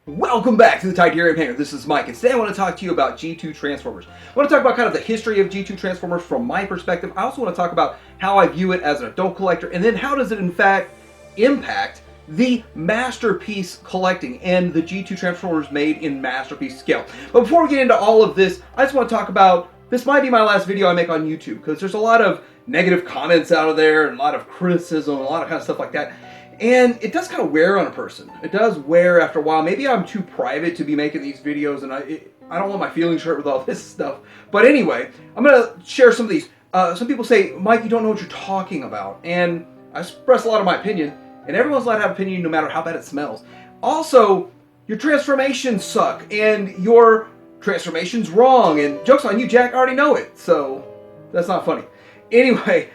Welcome back to the Titanium Hangar. This is Mike, and today I want to talk to you about G2 Transformers. I want to talk about kind of the history of G2 Transformers from my perspective. I also want to talk about how I view it as an adult collector, and then how does it in fact impact the masterpiece collecting and the G2 Transformers made in masterpiece scale. But before we get into all of this, I just want to talk about, this might be my last video I make on YouTube, because there's a lot of negative comments out of there, and a lot of criticism, and a lot of kind of stuff like that. And it does kind of wear on a person. It does wear after a while. Maybe I'm too private to be making these videos, and I don't want my feelings hurt with all this stuff. But anyway, I'm going to share some of these. Some people say, Mike, you don't know what you're talking about. And I express a lot of my opinion, and everyone's allowed to have an opinion no matter how bad it smells. Also, your transformations suck, and your transformation's wrong, and joke's on you, Jack, I already know it. So, that's not funny. Anyway,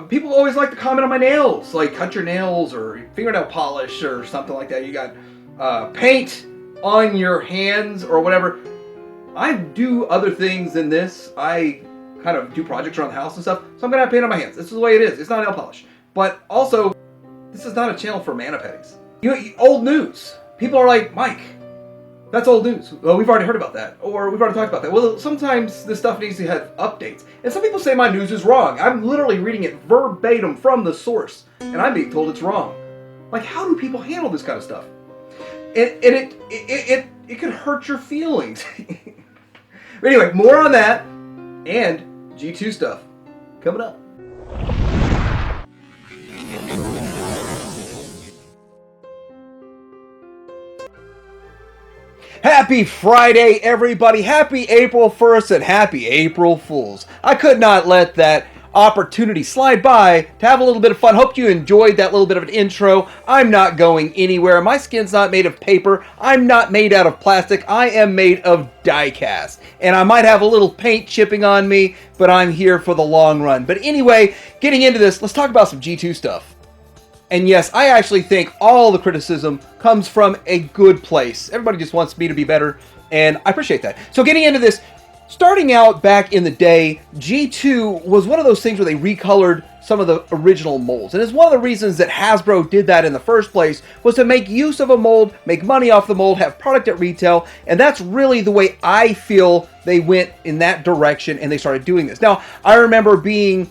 people always like to comment on my nails, like cut your nails or fingernail polish or something like that. You got paint on your hands or whatever. I do other things than this. I kind of do projects around the house and stuff, so I'm gonna have paint on my hands. This is the way it is. It's not nail polish. But also, this is not a channel for mana-petties. Old news. People are like, Mike, that's old news. Well, we've already heard about that. Or we've already talked about that. Well, sometimes this stuff needs to have updates. And some people say my news is wrong. I'm literally reading it verbatim from the source. And I'm being told it's wrong. Like, how do people handle this kind of stuff? It could hurt your feelings. But anyway, more on that. And G2 stuff coming up. Happy Friday, everybody. Happy April 1st and happy April Fools. I could not let that opportunity slide by to have a little bit of fun. Hope you enjoyed that little bit of an intro. I'm not going anywhere. My skin's not made of paper. I'm not made out of plastic. I am made of die cast. And I might have a little paint chipping on me, but I'm here for the long run. But anyway, getting into this, let's talk about some G2 stuff. And yes, I actually think all the criticism comes from a good place. Everybody just wants me to be better, and I appreciate that. So getting into this, starting out back in the day, G2 was one of those things where they recolored some of the original molds. And it's one of the reasons that Hasbro did that in the first place, was to make use of a mold, make money off the mold, have product at retail, and that's really the way I feel they went in that direction, and they started doing this. Now, I remember being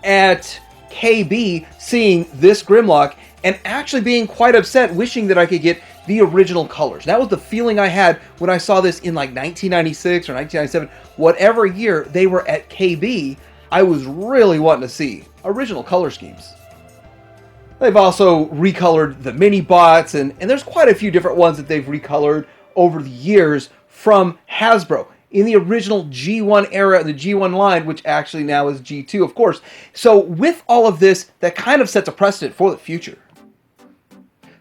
at KB, seeing this Grimlock, and actually being quite upset, wishing that I could get the original colors. That was the feeling I had when I saw this in like 1996 or 1997, whatever year they were at KB. I was really wanting to see original color schemes. They've also recolored the mini bots, and there's quite a few different ones that they've recolored over the years from Hasbro in the original G1 era, the G1 line, which actually now is G2, of course. So with all of this, that kind of sets a precedent for the future.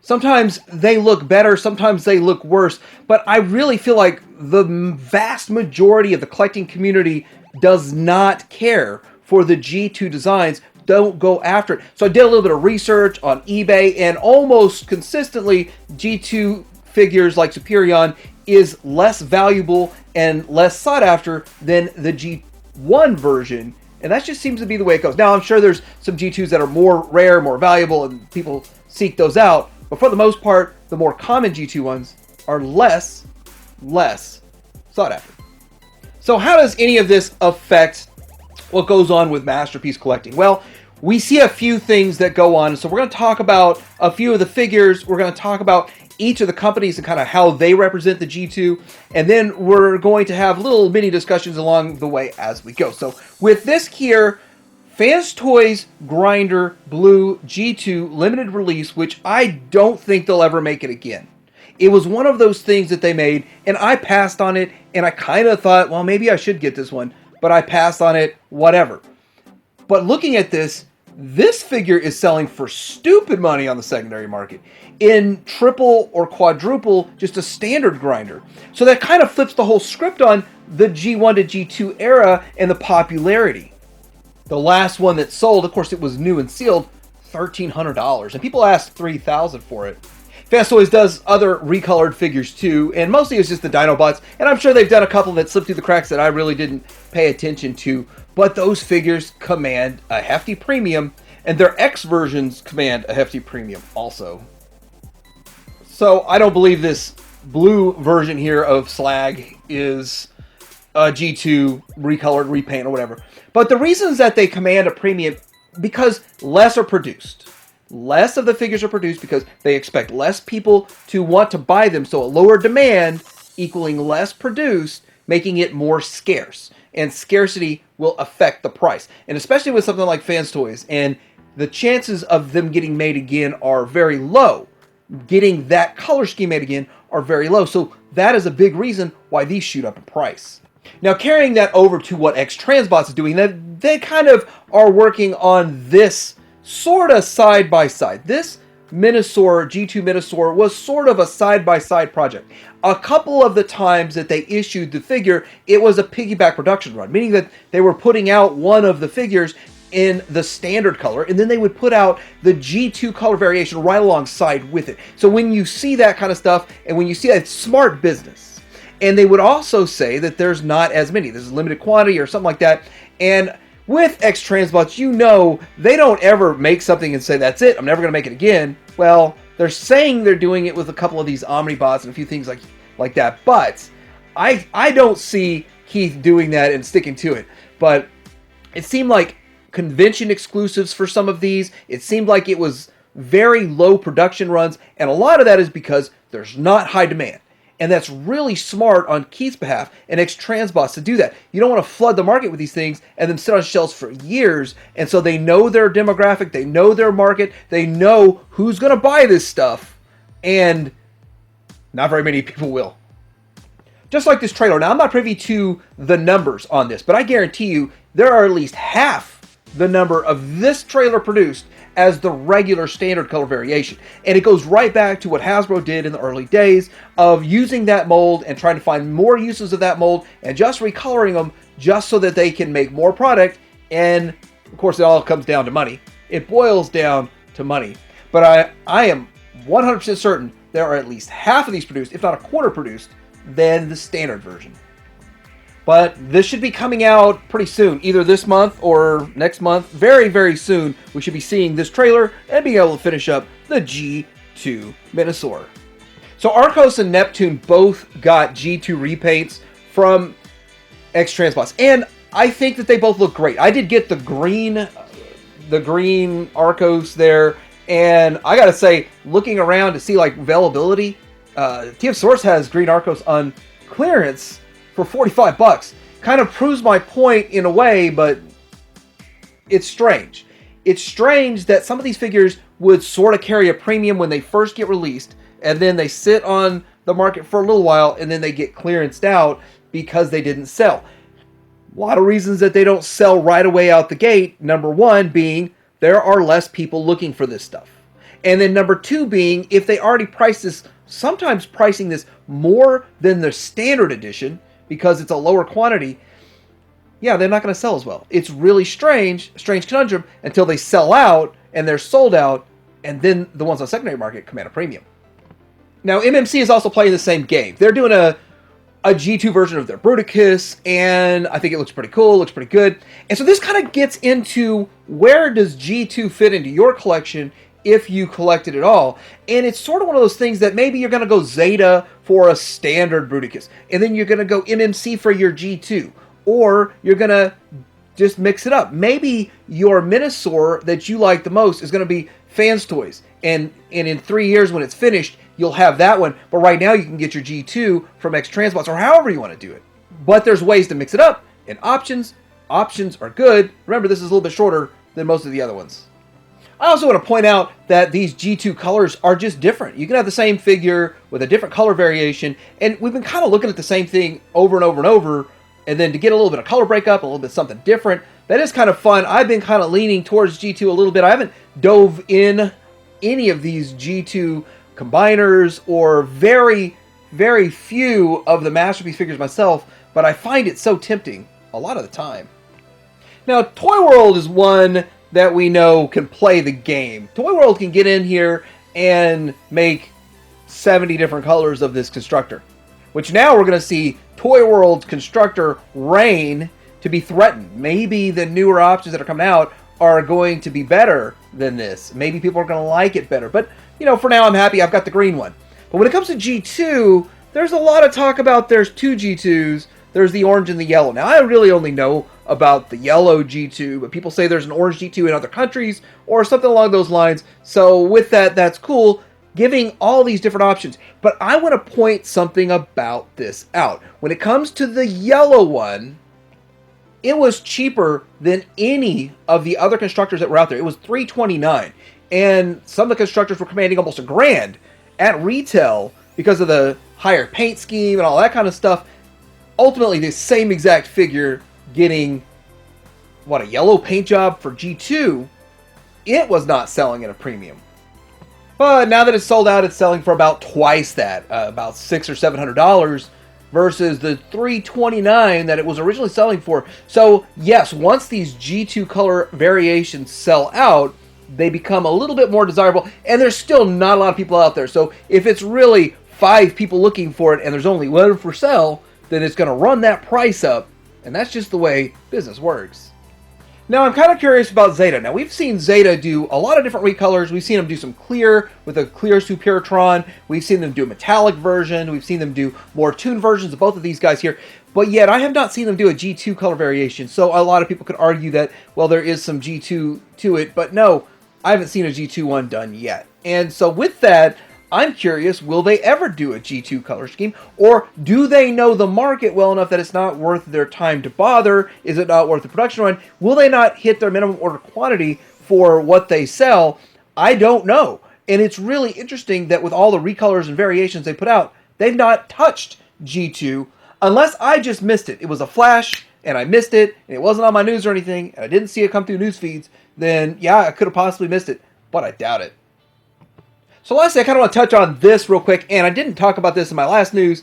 Sometimes they look better, sometimes they look worse, but I really feel like the vast majority of the collecting community does not care for the G2 designs, don't go after it. So I did a little bit of research on eBay, and almost consistently, G2 figures like Superion is less valuable and less sought after than the G1 version, and that just seems to be the way it goes. Now, I'm sure there's some G2s that are more rare, more valuable, and people seek those out, but for the most part, the more common G2 ones are less sought after. So how does any of this affect what goes on with masterpiece collecting? Well, we see a few things that go on, so we're going to talk about a few of the figures. We're going to talk about each of the companies and kind of how they represent the G2, and then we're going to have little mini discussions along the way as we go. So with this here, Fans Toys Grinder Blue G2 limited release, which I don't think they'll ever make it again. It was one of those things that they made, and I passed on it, and I kind of thought, well, maybe I should get this one, but I passed on it, whatever. But looking at this figure is selling for stupid money on the secondary market. In triple or quadruple, just a standard grinder. So that kind of flips the whole script on the G1 to G2 era and the popularity. The last one that sold, of course, it was new and sealed, $1,300. And people asked $3,000 for it. Fans Toys does other recolored figures too, and mostly it's just the Dinobots, and I'm sure they've done a couple that slipped through the cracks that I really didn't pay attention to, but those figures command a hefty premium, and their X versions command a hefty premium also. So I don't believe this blue version here of Slag is G2 recolored, repaint, or whatever. But the reasons that they command a premium, because less are produced. Less of the figures are produced because they expect less people to want to buy them. So a lower demand equaling less produced, making it more scarce. And scarcity will affect the price. And especially with something like Fans Toys. And the chances of them getting made again are very low. Getting that color scheme made again are very low. So that is a big reason why these shoot up in price. Now, carrying that over to what X-Transbots is doing, they kind of are working on this sort of side-by-side. This Minosaur, G2 Minosaur, was sort of a side-by-side project. A couple of the times that they issued the figure, it was a piggyback production run, meaning that they were putting out one of the figures in the standard color, and then they would put out the G2 color variation right alongside with it. So when you see that kind of stuff, and when you see that, it's smart business. And they would also say that there's not as many. There's a limited quantity or something like that. And with X-Transbots, you know, they don't ever make something and say, that's it, I'm never going to make it again. Well, they're saying they're doing it with a couple of these Omnibots and a few things like that. But I don't see Keith doing that and sticking to it. But it seemed like convention exclusives for some of these. It seemed like it was very low production runs. And a lot of that is because there's not high demand. And that's really smart on Keith's behalf and X-Transbots to do that. You don't want to flood the market with these things and then sit on shelves for years. And so they know their demographic, they know their market, they know who's going to buy this stuff. And not very many people will. Just like this trailer. Now, I'm not privy to the numbers on this, but I guarantee you there are at least half the number of this trailer produced as the regular standard color variation. And it goes right back to what Hasbro did in the early days of using that mold and trying to find more uses of that mold and just recoloring them just so that they can make more product. And of course, it all comes down to money. It boils down to money. But I am 100% certain there are at least half of these produced, if not a quarter produced, than the standard version. But this should be coming out pretty soon, either this month or next month. Very, very soon, we should be seeing this trailer and being able to finish up the G2 Minosaur. So Arcos and Neptune both got G2 repaints from X-Transbots, and I think that they both look great. I did get the green Arcos there, and I gotta say, looking around to see like availability, TF Source has green Arcos on clearance for $45. Kind of proves my point in a way, but it's strange. It's strange that some of these figures would sort of carry a premium when they first get released, and then they sit on the market for a little while, and then they get clearanced out because they didn't sell. A lot of reasons that they don't sell right away out the gate. Number one being there are less people looking for this stuff. And then number two being if they already priced this, sometimes pricing this more than the standard edition, because it's a lower quantity, yeah, they're not going to sell as well. It's really strange conundrum until they sell out and they're sold out, and then the ones on the secondary market command a premium. Now, MMC is also playing the same game. They're doing a G2 version of their Bruticus, and I think it looks pretty cool, looks pretty good. And so this kind of gets into where does G2 fit into your collection if you collect it at all. And it's sort of one of those things that maybe you're going to go Zeta for a standard Bruticus, and then you're going to go MMC for your G2, or you're going to just mix it up. Maybe your Minosaur that you like the most is going to be Fans Toys, and in 3 years when it's finished, you'll have that one. But right now you can get your G2 from X-Transbots, or however you want to do it. But there's ways to mix it up, and options are good. Remember, this is a little bit shorter than most of the other ones. I also want to point out that these G2 colors are just different. You can have the same figure with a different color variation, and we've been kind of looking at the same thing over and over and over, and then to get a little bit of color breakup, a little bit something different, that is kind of fun. I've been kind of leaning towards G2 a little bit. I haven't dove in any of these G2 combiners or very, very few of the Masterpiece figures myself, but I find it so tempting a lot of the time. Now, Toy World is one that we know can play the game. Toy World can get in here and make 70 different colors of this constructor, which now we're going to see Toy World's constructor reign to be threatened. Maybe the newer options that are coming out are going to be better than this. Maybe people are going to like it better. But, you know, for now I'm happy I've got the green one. But when it comes to G2, there's a lot of talk about there's two G2s. There's the orange and the yellow. Now, I really only know about the yellow G2, but people say there's an orange G2 in other countries or something along those lines. So with that, that's cool, giving all these different options. But I want to point something about this out. When it comes to the yellow one, it was cheaper than any of the other constructors that were out there. It was $329, and some of the constructors were commanding almost $1,000 at retail because of the higher paint scheme and all that kind of stuff. Ultimately, the same exact figure getting, what, a yellow paint job for G2, it was not selling at a premium. But now that it's sold out, it's selling for about twice that, about $600 or $700 versus the $329 that it was originally selling for. So yes, once these G2 color variations sell out, they become a little bit more desirable, and there's still not a lot of people out there. So if it's really 5 people looking for it and there's only 1 for sale, then it's going to run that price up, and that's just the way business works. Now, I'm kind of curious about Zeta. Now, we've seen Zeta do a lot of different recolors. We've seen them do some clear with a clear Supertron. We've seen them do a metallic version. We've seen them do more tuned versions of both of these guys here. But yet, I have not seen them do a G2 color variation. So a lot of people could argue that, well, there is some G2 to it. But no, I haven't seen a G2 one done yet. And so with that, I'm curious, will they ever do a G2 color scheme? Or do they know the market well enough that it's not worth their time to bother? Is it not worth the production run? Will they not hit their minimum order quantity for what they sell? I don't know. And it's really interesting that with all the recolors and variations they put out, they've not touched G2 unless I just missed it. It was a flash and I missed it and it wasn't on my news or anything and I didn't see it come through news feeds. Then yeah, I could have possibly missed it, but I doubt it. So lastly, I kind of want to touch on this real quick, and I didn't talk about this in my last news.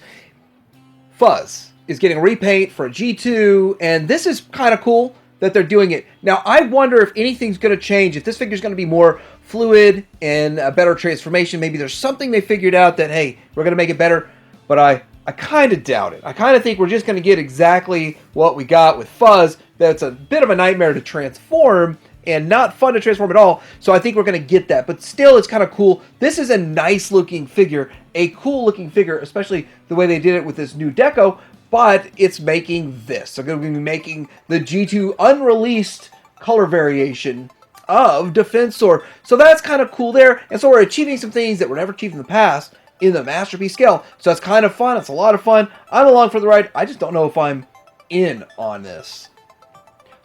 Fuzz is getting a repaint for a G2, and this is kind of cool that they're doing it. Now, I wonder if anything's going to change, if this figure's going to be more fluid and a better transformation. Maybe there's something they figured out that, hey, we're going to make it better, but I kind of doubt it. I kind of think we're just going to get exactly what we got with Fuzz. That's a bit of a nightmare to transform, and not fun to transform at all, so I think we're going to get that. But still, it's kind of cool. This is a nice-looking figure, a cool-looking figure, especially the way they did it with this new deco, but it's making this. So they're going to be making the G2 unreleased color variation of Defensor. So that's kind of cool there, and so we're achieving some things that were never achieved in the past in the Masterpiece scale. So that's kind of fun. It's a lot of fun. I'm along for the ride. I just don't know if I'm in on this.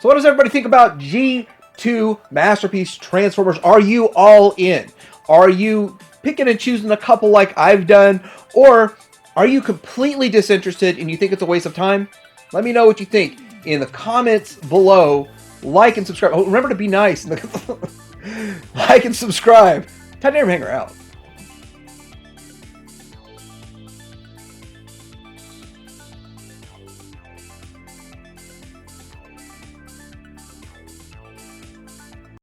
So what does everybody think about G2 Masterpiece Transformers? Are you all in? Are you picking and choosing a couple like I've done? Or are you completely disinterested and you think it's a waste of time? Let me know what you think in the comments below. Like and subscribe. Oh, remember to be nice. Like and subscribe. Titan Hanger out.